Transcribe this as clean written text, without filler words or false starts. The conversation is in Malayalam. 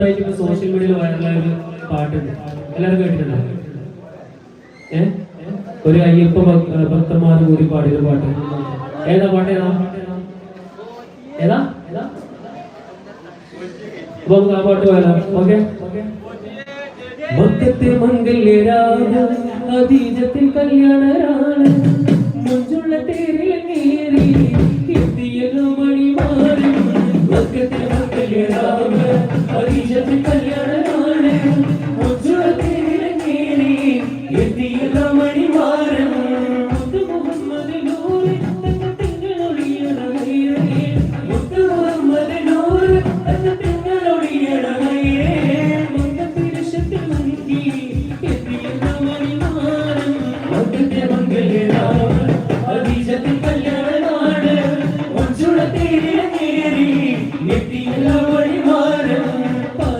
സോഷ്യൽ മീഡിയയിൽ വൈറലായ ഒരു പാട്ടുണ്ട്, എല്ലാവരും കേട്ടിട്ടുണ്ടോ? ഒരു അയ്യപ്പ ഭക്തന്മാർ കൂടി പാടിയൊരു പാട്ട്. ഏതാ പാട്ട്? ഏതാ അപ്പൊ നമുക്ക് ആ പാട്ട് പോയാലോ? ഓക്കെ. മക്കത്തെ മംഗല്യരാണ്, അതീജത്തിൽ കല്യാണരാണ്, മുഞ്ചുള്ള തേരിലേറി എത്തിയല്ലോ മണിമാറി. മക്കത്തെ മംഗല്യരാണ്, അതീജത്തിൽ